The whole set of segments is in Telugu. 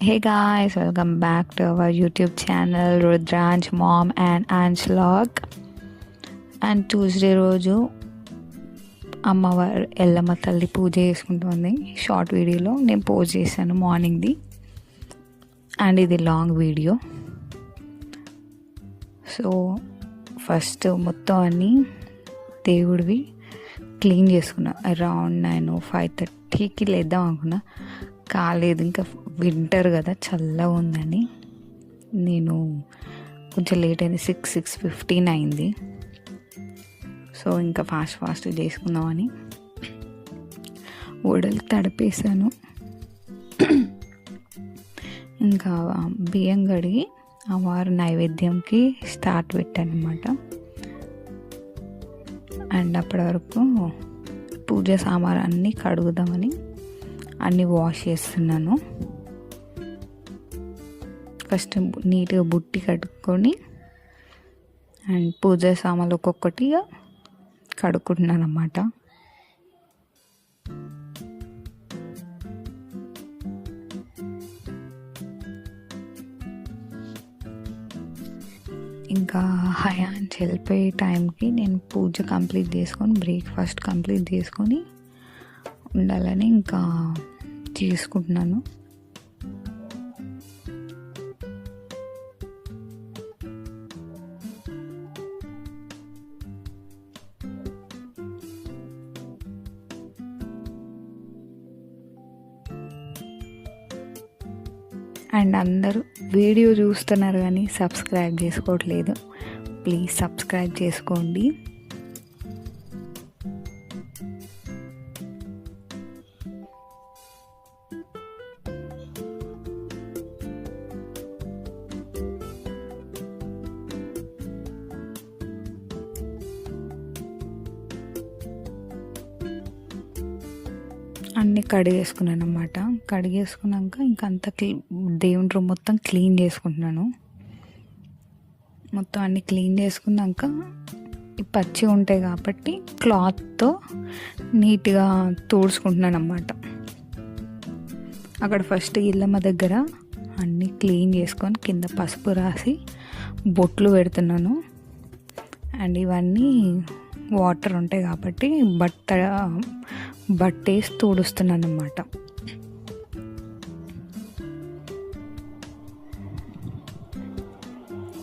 Hey guys, welcome back to our YouTube channel Rudransh Mom and Ansh Vlog. And Tuesday రోజు అమ్మవారు ఎల్లమ్మ తల్లి పూజ చేసుకుంటుంది. షార్ట్ వీడియోలో నేను పోస్ట్ చేశాను మార్నింగ్ది, అండ్ ఇది లాంగ్ వీడియో. సో ఫస్ట్ మొత్తం అన్నీ దేవుడివి క్లీన్ చేసుకున్నా. అరౌండ్ 5:30కి లేద్దాం అనుకున్నా, కాలేదు. ఇంకా వింటర్ కదా, చల్లగా ఉందని నేను కొంచెం లేట్ అయింది. 6:15 అయింది. సో ఇంకా ఫాస్ట్ చేసుకుందామని వడలు తడిపేసాను. ఇంకా బియ్యం కడిగి అమ్మవారి నైవేద్యంకి స్టార్ట్ పెట్టాను అనమాట. అండ్ అప్పటి వరకు పూజ సామాన్ అన్నీ కడుగుదామని అన్నీ వాష్ చేస్తున్నాను. ఫస్ట్ నీట్గా బుట్టి కట్టుకొని అండ్ పూజ సామాన్లు ఒక్కొక్కటిగా కడుక్కుంటున్నాను అన్నమాట. ఇంకా హయాన్స్ వెళ్ళిపోయే టైంకి నేను పూజ కంప్లీట్ చేసుకొని బ్రేక్ఫాస్ట్ కంప్లీట్ చేసుకొని ఉండాలని ఇంకా చేసుకుంటున్నాను. అండ్ అందరూ వీడియో చూస్తున్నారు కానీ సబ్స్క్రైబ్ చేసుకోవట్లేదు. ప్లీజ్ సబ్స్క్రైబ్ చేసుకోండి. అన్నీ కడిగేసుకున్నాను అన్నమాట. కడిగేసుకున్నాక ఇంకా అంతా దేవుని రూమ్ మొత్తం క్లీన్ చేసుకుంటున్నాను. మొత్తం అన్నీ క్లీన్ చేసుకున్నాక పచ్చి ఉంటాయి కాబట్టి క్లాత్తో నీట్గా తుడుచుకుంటున్నాను అన్నమాట. అక్కడ ఫస్ట్ ఇల్లమ్మ దగ్గర అన్నీ క్లీన్ చేసుకొని కింద పసుపు రాసి బొట్లు పెడుతున్నాను. అండ్ ఇవన్నీ వాటర్ ఉంటాయి కాబట్టి బట్టేసి తుడుస్తున్నాను అన్నమాట.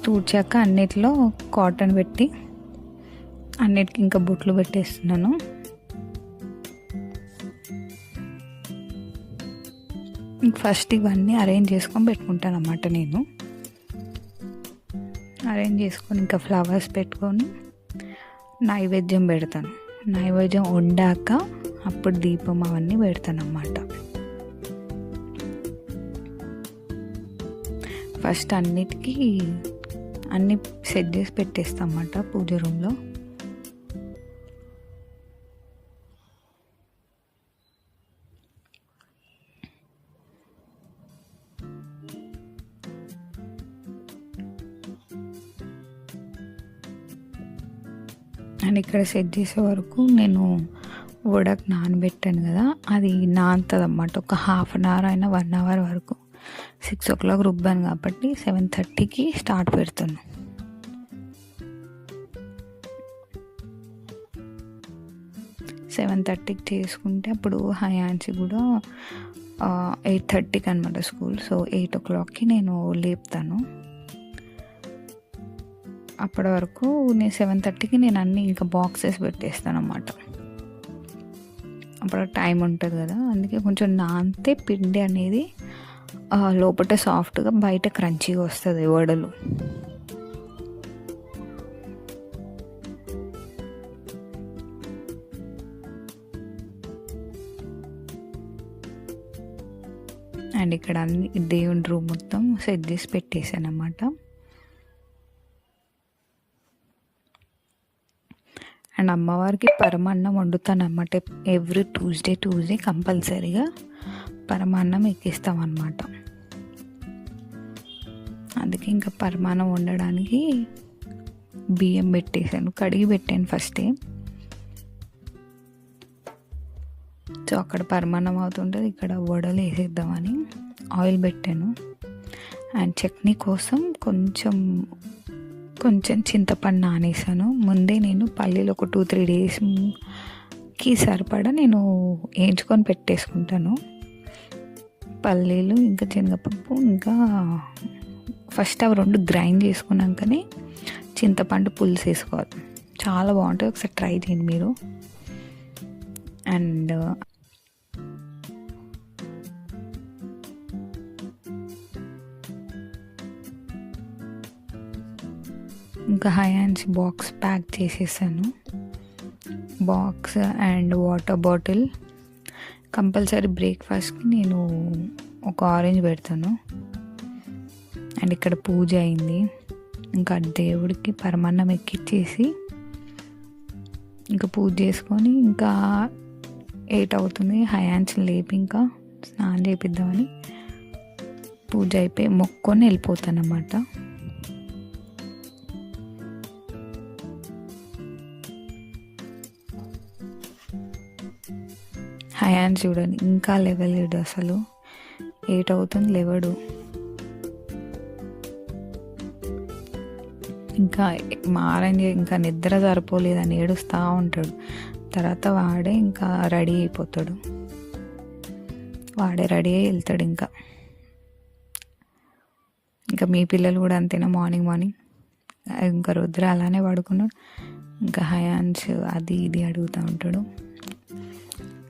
తుడిచాక అన్నిట్లో కాటన్ పెట్టి అన్నిటికి ఇంకా బొట్లు పెట్టేస్తున్నాను. ఫస్ట్ ఇవన్నీ అరేంజ్ చేసుకొని పెట్టుకుంటాను అన్నమాట. నేను అరేంజ్ చేసుకొని ఇంకా ఫ్లవర్స్ పెట్టుకొని నైవేద్యం పెడతాను. నైవేద్యం వండాక అప్పుడు దీపం అవన్నీ పెడతాను అన్నమాట. ఫస్ట్ అన్నిటికీ అన్నీ సెట్ చేసి పెట్టేస్తాం అన్నమాట పూజ రూమ్లో. అండ్ ఇక్కడ సెట్ చేసే వరకు నేను వడకు నానబెట్టాను కదా, అది నానుతుంది అన్నమాట. ఒక 1/2 అవర్ అయినా 1 అవర్ వరకు. 6 o'clock రుబ్బాను కాబట్టి 7:30కి స్టార్ట్ పెడుతాను. సెవెన్ 7:30కి చేసుకుంటే అప్పుడు హయాన్సి కూడా 8:30కి అనమాట స్కూల్. సో 8 o'clockకి నేను లేపుతాను. అప్పటి వరకు నేను 7:30కి నేను అన్నీ ఇంకా బాక్సెస్ పెట్టేస్తాను అన్నమాట. అప్పుడు టైం ఉంటుంది కదా, అందుకే కొంచెం నానితే పిండి అనేది లోపల సాఫ్ట్గా బయట క్రంచీగా వస్తుంది వడలు. అండ్ ఇక్కడ అన్ని దేవుని రూమ్ మొత్తం సెట్ చేసి పెట్టేశాను అన్నమాట. అండ్ అమ్మవారికి పరమాన్నం వండుతాను అన్నమాట. ఎవ్రీ ట్యూస్డే కంపల్సరీగా పరమాన్నం ఎక్కిస్తాం అన్నమాట. అందుకే ఇంకా పరమాన్నం వండడానికి బియ్యం పెట్టేసాను, కడిగి పెట్టాను ఫస్టే. సో అక్కడ పరమాన్నం అవుతుంటుంది, ఇక్కడ వడలు వేసేద్దామని ఆయిల్ పెట్టాను. అండ్ చట్నీ కోసం కొంచెం చింతపండు నానేసాను. ముందే నేను పల్లీలు ఒక 2-3 డేస్కి సరిపడా నేను వేయించుకొని పెట్టేసుకుంటాను. పల్లీలు ఇంకా శనగపప్పు, ఇంకా ఫస్ట్ అవి 2 గ్రైండ్ చేసుకున్నాకనే చింతపండు పులుసు వేసుకోవాలి. చాలా బాగుంటుంది, ఒకసారి ట్రై చేయండి మీరు. అండ్ ఇంకా హయాన్స్ బాక్స్ ప్యాక్ చేసేసాను. Box and water bottle. Compulsory బ్రేక్ఫాస్ట్కి నేను ఒక ఆరెంజ్ పెడతాను. అండ్ ఇక్కడ పూజ అయింది. ఇంకా దేవుడికి పరమాన్నం ఎక్కిచ్చేసి ఇంకా పూజ చేసుకొని ఇంకా 8 అవుతుంది. హయాన్స్ లేపి ఇంకా స్నానం చేపిద్దామని పూజ అయిపోయి మొక్కొని వెళ్ళిపోతాను అన్నమాట. హయాన్స్ చూడండి ఇంకా లేవలేడు, అసలు 8 అవుతుంది లేవడు. ఇంకా మారంజ ఇంకా నిద్ర సరిపోలేదని ఏడుస్తూ ఉంటాడు. తర్వాత వాడే ఇంకా రెడీ అయిపోతాడు, వాడే రెడీ అయ్యి వెళ్తాడు. ఇంకా మీ పిల్లలు కూడా అంతేనా? మార్నింగ్ ఇంకా రుద్ర అలానే పడుకున్నాడు. ఇంకా హయాన్స్ అది ఇది అడుగుతూ ఉంటాడు.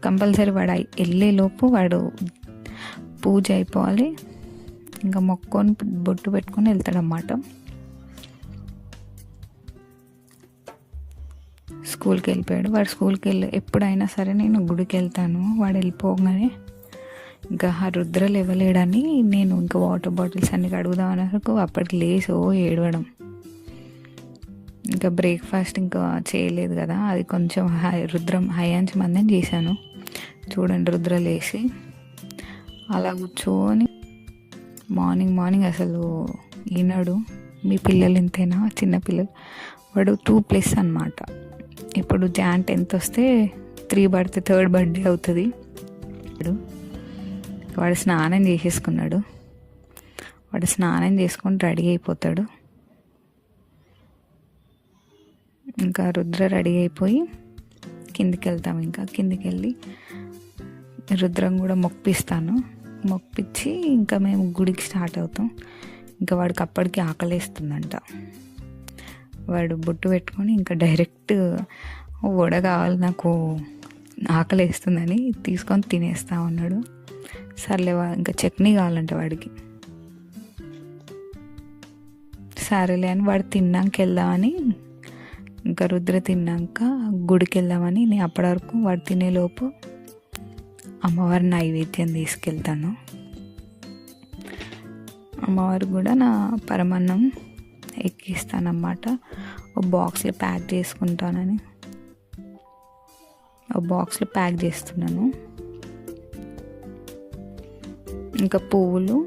కంపల్సరీ వాడు వెళ్ళేలోపు వాడు పూజ అయిపోవాలి. ఇంకా మొక్కొని బొట్టు పెట్టుకొని వెళ్తాడన్నమాట. స్కూల్కి వెళ్ళిపోయాడు వాడు. స్కూల్కి ఎప్పుడైనా సరే నేను గుడికి వెళ్తాను, వాడు వెళ్ళిపోగానే. ఇంకా రుద్ర లేవలేడని నేను ఇంకా వాటర్ బాటిల్స్ అన్ని కడుగుదాం అన్నరకు అప్పటికి లేసి ఏడవడం. ఇంకా బ్రేక్ఫాస్ట్ ఇంకా చేయలేదు కదా, అది కొంచెం హయాన్స్ మందం చేశాను. చూడండి రుద్ర లేచి అలా కూర్చొని మార్నింగ్ అసలు ఈనాడు. మీ పిల్లలు ఇంతేనా? చిన్నపిల్లలు. వాడు 2+ అన్నమాట. ఇప్పుడు Jan 10th వస్తే 3 పడితే 3rd బర్త్డే అవుతుంది. వాడు స్నానం చేసేసుకున్నాడు. వాడు స్నానం చేసుకొని రెడీ అయిపోతాడు. ఇంకా రుద్ర రెడీ అయిపోయి కిందికి వెళ్తాం. ఇంకా కిందికి వెళ్ళి రుద్రం కూడా మొక్కిపించి ఇంకా మేము గుడికి స్టార్ట్ అవుతాం. ఇంకా వాడికి అప్పటికి ఆకలేస్తుందంట. వాడు బొట్టు పెట్టుకొని ఇంకా డైరెక్ట్ వడ కావాలి నాకు ఆకలేస్తుందని తీసుకొని తినేస్తా ఉన్నాడు. సర్లే ఇంకా చట్నీ కావాలంట వాడికి. సరేలే అని వాడు తిన్నాక వెళ్దామని, ఇంకా రుద్ర తిన్నాక గుడికి వెళ్దామని నేను అప్పటి వరకు వాడు తినేలోపు అమ్మవారి నైవేద్యం తీసుకెళ్తాను. అమ్మవారు కూడా నా పరమాన్నం ఎక్కిస్తానన్నమాట. ఒక బాక్స్లో ప్యాక్ చేసుకుంటానని ఒక బాక్స్లో ప్యాక్ చేస్తున్నాను. ఇంకా పువ్వులు,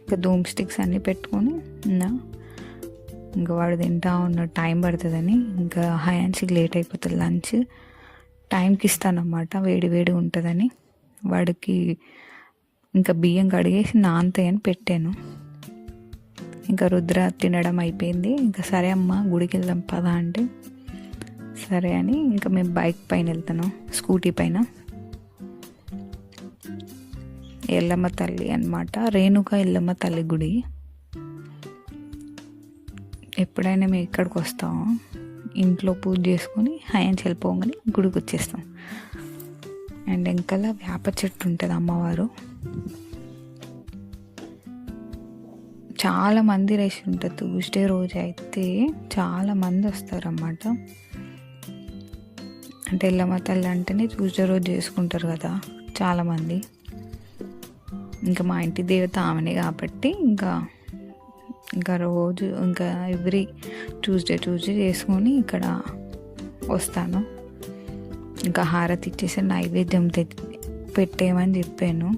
ఇంకా ధూమ్ స్టిక్స్ అన్నీ పెట్టుకొని ఇంకా వాడు తింటా ఉన్నాడు. టైం పడుతుందని ఇంకా హయాన్స్కి లేట్ అయిపోతుంది. లంచ్ టైంకి ఇస్తానన్నమాట, వేడి ఉంటుందని. వాడికి ఇంకా బియ్యం కడిగేసి నానతాయని పెట్టాను. ఇంకా రుద్ర తినడం అయిపోయింది. ఇంకా సరే అమ్మ గుడికి వెళ్దాం పదా అంటే సరే అని ఇంకా మేము బైక్ పైన వెళ్తాను, స్కూటీ పైన. ఎల్లమ్మ తల్లి అన్నమాట, రేణుక ఎల్లమ్మ తల్లి గుడి. ఎప్పుడైనా మేము ఇక్కడికి వస్తాం, ఇంట్లో పూజ చేసుకొని హయాన్స్ వెళ్ళిపోగానే గుడికి వచ్చేస్తాం. అండ్ వెనకాల వేప చెట్టు ఉంటుంది అమ్మవారు. చాలామంది రష్ ఉంటుంది. ట్యూస్డే రోజు అయితే చాలామంది వస్తారన్నమాట. అంటే ఎల్లమ్మ తల్లి అంటేనే ట్యూస్డే రోజు చేసుకుంటారు కదా చాలామంది. ఇంకా మా ఇంటి దేవత ఆమెనే కాబట్టి ఇంకా రోజు ఇంకా ఎవ్రీ ట్యూస్డే చేసుకొని ఇక్కడ వస్తాను. ఇంకా హారతి ఇచ్చేసి నైవేద్యం పెట్టేయమని చెప్పాను.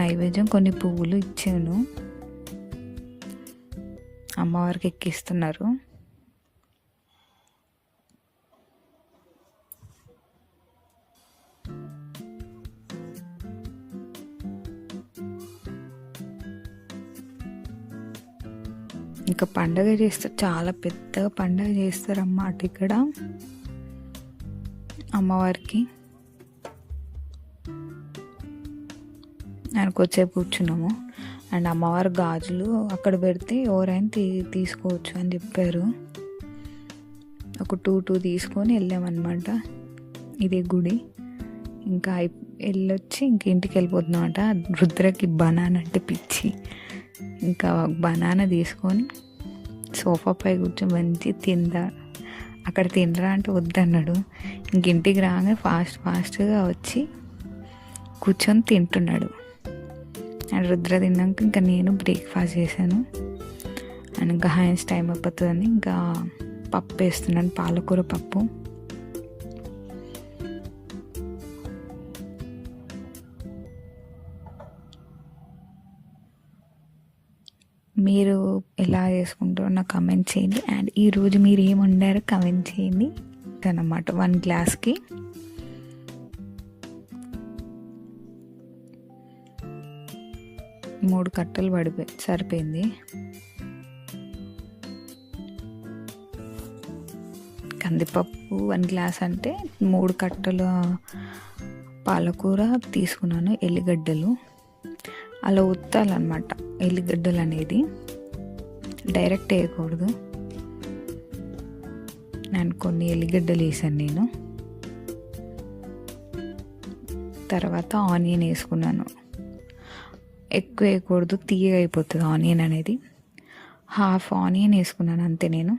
నైవేద్యం కొన్ని పువ్వులు ఇచ్చాను, అమ్మవారికి ఎక్కిస్తున్నారు. ఇంకా పండగ చేస్తారు, చాలా పెద్దగా పండగ చేస్తారన్నమాట ఇక్కడ అమ్మవారికి. ఆయనకు వచ్చేపు కూర్చున్నాము. అండ్ అమ్మవారి గాజులు అక్కడ పెడితే ఎవరైనా తీసుకోవచ్చు అని చెప్పారు. ఒక టూ తీసుకొని వెళ్ళామన్నమాట. ఇదే గుడి. ఇంకా వెళ్ళొచ్చి ఇంక ఇంటికి వెళ్ళిపోతున్నాం అంట. రుద్రకి బనానా అంటే పిచ్చి. ఇంకా బనానా తీసుకొని సోఫాపై కూర్చొని మంచి అక్కడ తినరా అంటే వద్దన్నాడు. ఇంక ఇంటికి రాగానే ఫాస్ట్గా వచ్చి కూర్చొని తింటున్నాడు. అండ్ రుద్ర తిన్నాక ఇంకా నేను బ్రేక్ఫాస్ట్ చేశాను. అండ్ ఇంకా హైన్స్ టైం అయిపోతుందని ఇంకా పప్పు వేస్తున్నాను, పాలకూర పప్పు. మీరు ఎలా చేసుకుంటారో నాకు కమెంట్ చేయండి. అండ్ ఈరోజు మీరు ఏం వండారో కమెంట్ చేయండి అన్నమాట. 1 గ్లాస్కి 3 కట్టలు సరిపోయింది. కందిపప్పు 1 గ్లాస్ అంటే 3 కట్టల పాలకూర తీసుకున్నాను. ఎల్లిగడ్డలు అలా ఉత్తాలన్నమాట. ఎల్లిగడ్డలు అనేది డైరెక్ట్ వేయకూడదు. నేను కొన్ని ఎల్లిగడ్డలు వేసాను నేను. తర్వాత ఆనియన్ వేసుకున్నాను. ఎక్కువ వేయకూడదు, తీయగా అయిపోతుంది ఆనియన్ అనేది. హాఫ్ ఆనియన్ వేసుకున్నాను అంతే నేను.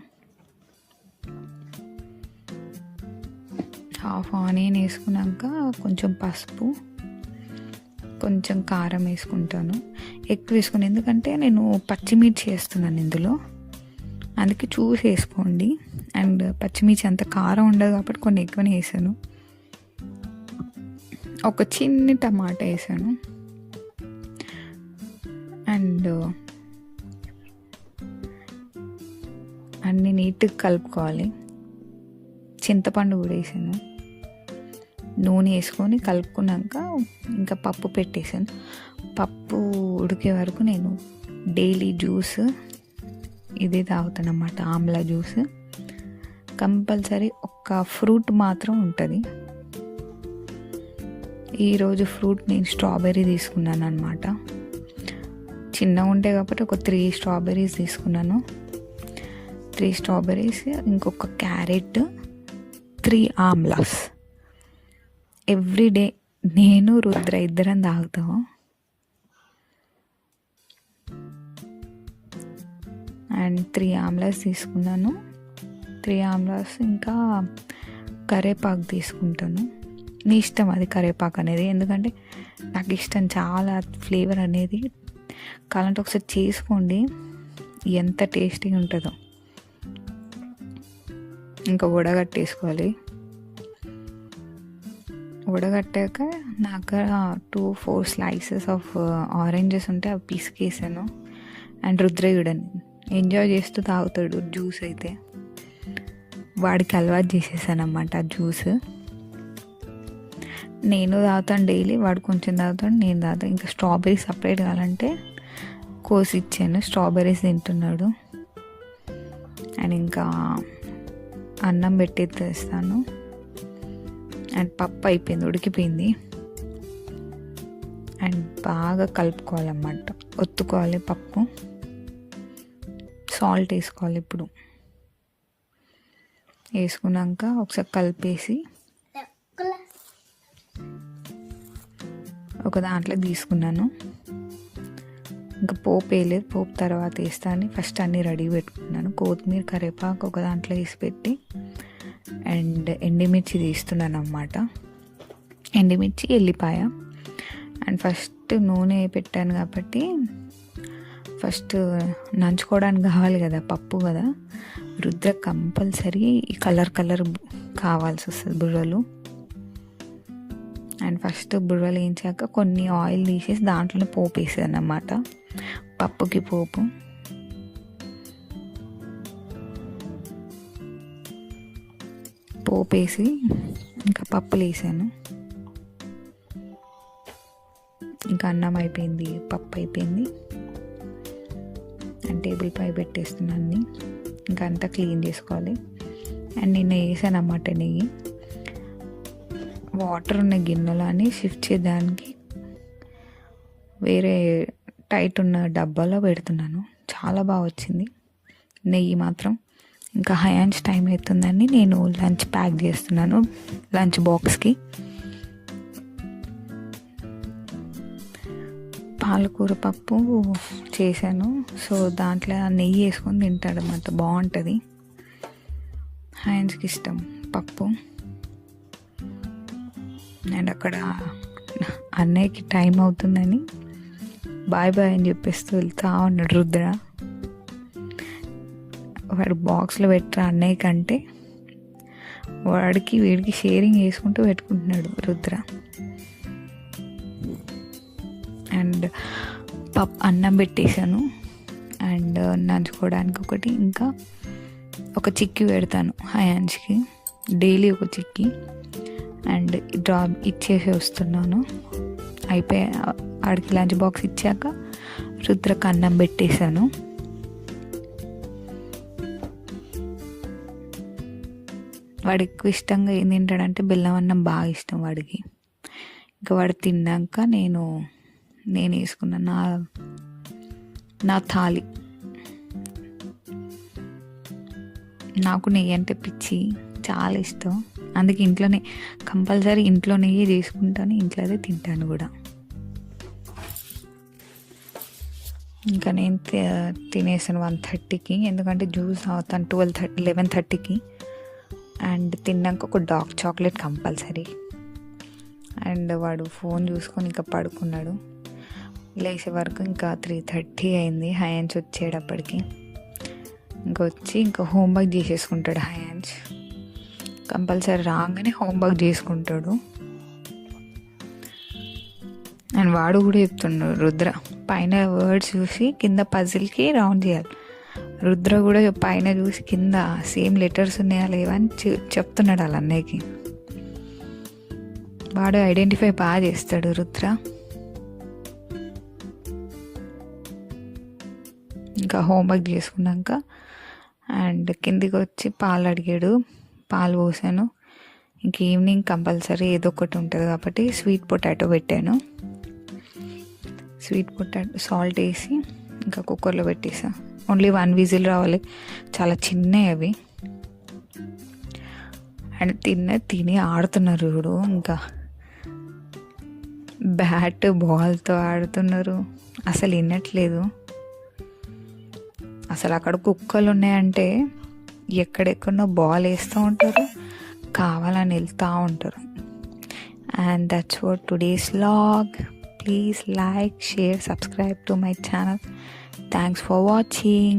హాఫ్ ఆనియన్ వేసుకున్నాక కొంచెం పసుపు, కొంచెం కారం వేసుకుంటాను. ఎక్కువ వేసుకుని, ఎందుకంటే నేను పచ్చిమిర్చి వేస్తున్నాను ఇందులో, అందుకే చూసి వేసుకోండి. అండ్ పచ్చిమిర్చి అంత కారం ఉండదు కాబట్టి కొన్ని ఎక్కువనే వేసాను. ఒక చిన్న టమాటా వేసాను. అండ్ అన్నీ నీట్గా కలుపుకోవాలి. చింతపండు కూడా వేసాను. నూనె వేసుకొని కలుపుకున్నాక ఇంకా పప్పు పెట్టేసాను. పప్పు ఉడికే వరకు నేను డైలీ జ్యూస్ ఇదే తాగుతాను అన్నమాట, ఆమ్లా జ్యూస్. కంపల్సరీ ఒక ఫ్రూట్ మాత్రం ఉంటుంది. ఈరోజు ఫ్రూట్ నేను స్ట్రాబెర్రీ తీసుకున్నాను అన్నమాట. చిన్నగా ఉంటాయి కాబట్టి ఒక 3 స్ట్రాబెర్రీస్ తీసుకున్నాను. 3 స్ట్రాబెర్రీస్, ఇంకొక క్యారెట్, 3 ఆమ్లాస్. ఎవ్రీడే నేను రుద్ర ఇద్దరం తాగుతాము. అండ్ 3 ఆమ్లాస్ తీసుకున్నాను. 3 ఆమ్లాస్, ఇంకా కరివేపాకు తీసుకుంటాను. మీ ఇష్టం అది కరివేపాకు అనేది, ఎందుకంటే నాకు ఇష్టం చాలా ఫ్లేవర్ అనేది. కావాలంటే ఒకసారి చేసుకోండి, ఎంత టేస్టీగా ఉంటుందో. ఇంకా వడగట్టేసుకోవాలి. వడగట్టాక నాకు 2-4 స్లైసెస్ ఆఫ్ ఆరెంజెస్ ఉంటే అవి పిసికేసాను. అండ్ రుద్రయుడని ఎంజాయ్ చేస్తూ తాగుతాడు జ్యూస్ అయితే. వాడికి అలవాటు చేసేసాను అన్నమాట ఆ జ్యూస్. నేను తాగుతాను డైలీ, వాడు కొంచెం తాగుతాడు, నేను తాగుతాను. ఇంకా స్ట్రాబెర్రీ సపరేట్ కావాలంటే కోసి ఇచ్చాను, స్ట్రాబెర్రీస్ తింటున్నాడు. అండ్ ఇంకా అన్నం పెట్టి తెస్తాను. అండ్ పప్పు అయిపోయింది, ఉడికిపోయింది. అండ్ బాగా కలుపుకోవాలన్నమాట, ఒత్తుకోవాలి పప్పు. సాల్ట్ వేసుకోవాలి. ఇప్పుడు వేసుకున్నాక ఒకసారి కలిపేసి ఒక దాంట్లో తీసుకున్నాను. ఇంకా పోపు వేయలేదు, పోపు తర్వాత వేస్తాను. ఫస్ట్ అన్నీ రెడీ పెట్టుకున్నాను. కొత్తిమీర, కరివేపాకు ఒక దాంట్లో వేసి పెట్టి, అండ్ ఎండుమిర్చి తీస్తున్నాను అన్నమాట. ఎండుమిర్చి, ఎల్లిపాయ. అండ్ ఫస్ట్ నూనె పెట్టాను కాబట్టి ఫస్ట్ నంచుకోవడానికి కావాలి కదా, పప్పు కదా. రుద్ర కంపల్సరీ కలర్ కావాల్సి వస్తుంది బుర్రలు. అండ్ ఫస్ట్ బుర్రలు వేయించాక కొన్ని ఆయిల్ తీసేసి దాంట్లోనే పోపు వేసాను అన్నమాట, పప్పుకి పోపు. పోపు వేసి ఇంకా పప్పులు వేసాను. ఇంకా అన్నం అయిపోయింది, పప్పు అయిపోయింది. అండ్ టేబుల్ పై పెట్టేస్తున్నాను అన్నీ. ఇంకా అంతా క్లీన్ చేసుకోవాలి. అండ్ నిన్న వేసాను అన్నమాట నెయ్యి. వాటర్ ఉన్న గిన్నెలని షిఫ్ట్ చేయడానికి వేరే టైట్ ఉన్న డబ్బాలో పెడుతున్నాను. చాలా బాగా వచ్చింది నెయ్యి మాత్రం. ఇంకా హయాన్స్ టైం అవుతుందని నేను లంచ్ ప్యాక్ చేస్తున్నాను, లంచ్ బాక్స్కి. పాలకూర పప్పు చేశాను. సో దాంట్లో నెయ్యి వేసుకొని తింటాడు అన్నమాట, బాగుంటుంది. హయాన్స్కి ఇష్టం పప్పు. అండ్ అక్కడ అన్నయ్యకి టైం అవుతుందని బాయ్ బాయ్ అని చెప్పేస్తూ వెళ్తా ఉన్నాడు రుద్ర. వాడు బాక్స్లో పెట్టరా అన్నయ్య కంటే వీడికి షేరింగ్ చేసుకుంటూ పెట్టుకుంటున్నాడు రుద్ర. అండ్ అన్నం పెట్టేశాను. అండ్ నంచుకోవడానికి ఒకటి, ఇంకా ఒక చిక్కీ పెడతాను హయాన్స్కి, డైలీ ఒక చిక్కీ. అండ్ డ్రాప్ ఇచ్చేసి వస్తున్నాను. ఆడికి లంచ్ బాక్స్ ఇచ్చాక రుద్రకు అన్నం పెట్టేశాను. వాడు ఎక్కువ ఇష్టంగా ఏం తింటాడంటే బెల్లం అన్నం బాగా ఇష్టం వాడికి. ఇంకా వాడు తిన్నాక నేను వేసుకున్న నా థాలి. నాకు నెయ్యి అంటే పిచ్చి, చాలా ఇష్టం. అందుకే ఇంట్లోనే కంపల్సరీ ఇంట్లో నెయ్యి చేసుకుంటాను, ఇంట్లోనే తింటాను కూడా. ఇంకా నేను తినేసాను 1:30కి, ఎందుకంటే జ్యూస్ తాగుతాను 11:30కి. అండ్ తిన్నాక ఒక డార్క్ చాక్లెట్ కంపల్సరీ. అండ్ వాడు ఫోన్ చూసుకొని ఇంకా పడుకున్నాడు. లేచే వరకు ఇంకా 3:30 అయింది హయాన్స్ వచ్చేటప్పటికి. ఇంకా హోంవర్క్ చేసేసుకుంటాడు హయాన్స్. కంపల్సరీ రాగానే హోంవర్క్ చేసుకుంటాడు. అండ్ వాడు కూడా చెప్తున్నాడు రుద్ర, పైన వర్డ్స్ చూసి కింద పజిల్కి రౌండ్ చేయాలి. రుద్ర కూడా పైన చూసి కింద సేమ్ లెటర్స్ ఉన్నాయా లేవా అని చెప్తున్నాడు వాళ్ళ అన్నయ్యకి. వాడు ఐడెంటిఫై బాగా చేస్తాడు రుద్ర. ఇంకా హోంవర్క్ చేసుకున్నాక అండ్ కిందికి వచ్చి పాలు అడిగాడు, పాలు పోసాను. ఇంక ఈవినింగ్ కంపల్సరీ ఏదో ఒకటి ఉంటుంది కాబట్టి స్వీట్ పొటాటో పెట్టాను. స్వీట్ పొటాటో సాల్ట్ వేసి ఇంకా కుక్కర్లో పెట్టేసా. ఓన్లీ 1 విజిల్ రావాలి, చాలా చిన్నవి అవి. అండ్ తిని ఆడుతున్నారు చూడు, ఇంకా బ్యాట్ బాల్తో ఆడుతున్నారు. అసలు వినట్లేదు. అసలు అక్కడ కుక్కలు ఉన్నాయంటే ఎక్కడెక్కడో బాల్ వేస్తూ ఉంటారు, కావాలని వెళ్తూ ఉంటారు. And that's what today's vlog. Please like, share, subscribe to my channel. Thanks for watching.